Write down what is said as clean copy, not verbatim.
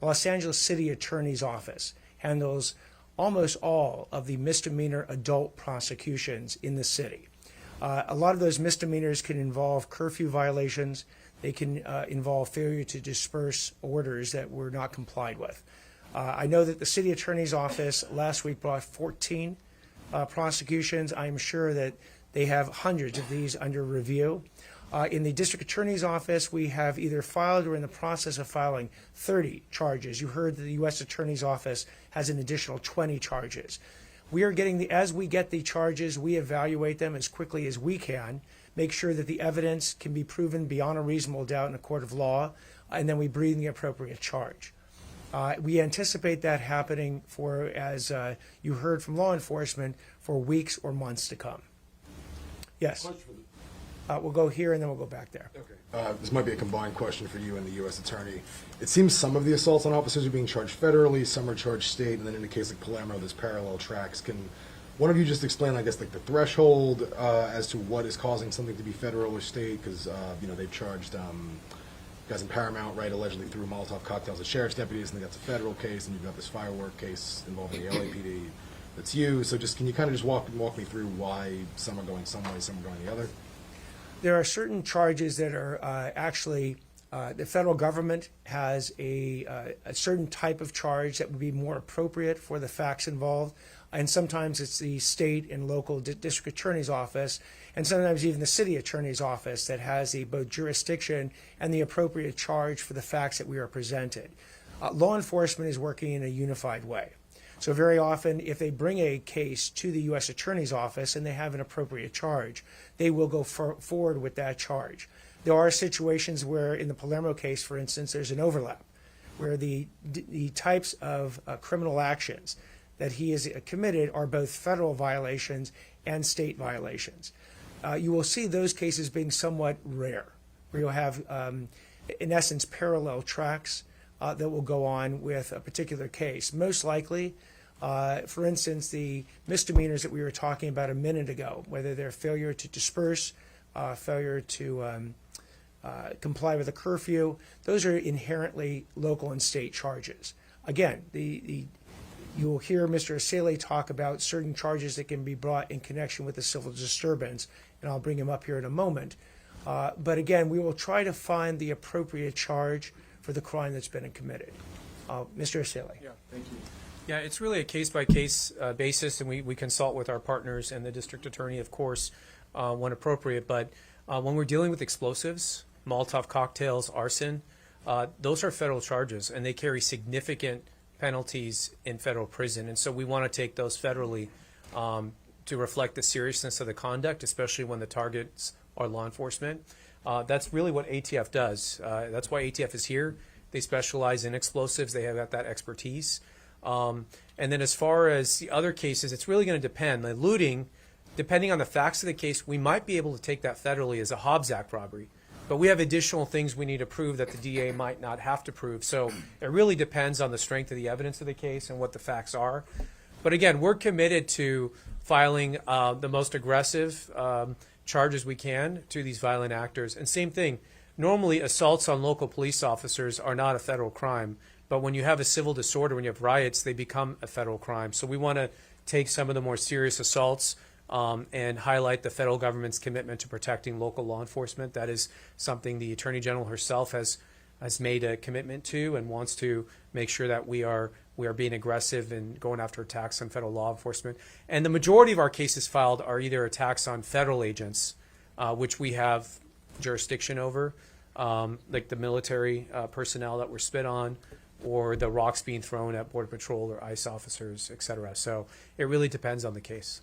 Los Angeles City Attorney's Office handles almost all of the misdemeanor adult prosecutions in the city. A lot of those misdemeanors can involve curfew violations. They can involve failure to disperse orders that were not complied with. I know that the City Attorney's Office last week brought 14 prosecutions. I am sure that they have hundreds of these under review. In the District Attorney's Office, we have either filed or in the process of filing 30 charges. You heard that the U.S. Attorney's Office has an additional 20 charges. We are getting as we get the charges, we evaluate them as quickly as we can, make sure that the evidence can be proven beyond a reasonable doubt in a court of law, and then we bring the appropriate charge. We anticipate that happening for, as you heard from law enforcement, for weeks or months to come. Yes. We'll go here and then we'll go back there. Okay. This might be a combined question for you and the U.S. Attorney. It seems some of the assaults on officers are being charged federally, some are charged state, and then in the case like Palermo, there's parallel tracks. Can one of you just explain, I guess, like the threshold as to what is causing something to be federal or state? Because, they've charged guys in Paramount, right, allegedly threw Molotov cocktails at sheriff's deputies, and that's a federal case, and you've got this firework case involving the LAPD. That's you. So just can you kind of just walk me through why some are going some way, some are going the other? There are certain charges that are actually, the federal government has a certain type of charge that would be more appropriate for the facts involved. And sometimes it's the state and local district attorney's office, and sometimes even the city attorney's office that has both jurisdiction and the appropriate charge for the facts that we are presented. Law enforcement is working in a unified way. So very often, if they bring a case to the U.S. Attorney's Office and they have an appropriate charge, they will go forward with that charge. There are situations where, in the Palermo case, for instance, there's an overlap, where the types of criminal actions that he has committed are both federal violations and state violations. You will see those cases being somewhat rare, where you'll have, in essence, parallel tracks that will go on with a particular case. Most likely, for instance, the misdemeanors that we were talking about a minute ago, whether they're failure to disperse, failure to comply with a curfew, those are inherently local and state charges. Again, you will hear Mr. Asele talk about certain charges that can be brought in connection with the civil disturbance, and I'll bring him up here in a moment. But again, we will try to find the appropriate charge for the crime that's been committed. Mr. Asele. Yeah, thank you. Yeah, it's really a case-by-case basis, and we consult with our partners and the district attorney, of course, when appropriate. But when we're dealing with explosives, Molotov cocktails, arson, those are federal charges, and they carry significant penalties in federal prison. And so we want to take those federally to reflect the seriousness of the conduct, especially when the targets are law enforcement. That's really what ATF does. That's why ATF is here. They specialize in explosives. They have that expertise. And then as far as the other cases, it's really going to depend. The looting, depending on the facts of the case, we might be able to take that federally as a Hobbs Act robbery. But we have additional things we need to prove that the DA might not have to prove. So it really depends on the strength of the evidence of the case and what the facts are. But again, we're committed to filing the most aggressive charges we can to these violent actors. And same thing, normally assaults on local police officers are not a federal crime. But when you have a civil disorder, when you have riots, they become a federal crime. So we want to take some of the more serious assaults and highlight the federal government's commitment to protecting local law enforcement. That is something the Attorney General herself has made a commitment to and wants to make sure that we are being aggressive and going after attacks on federal law enforcement. And the majority of our cases filed are either attacks on federal agents, which we have jurisdiction over, like the military personnel that were spit on, or the rocks being thrown at Border Patrol or ICE officers, et cetera. So it really depends on the case.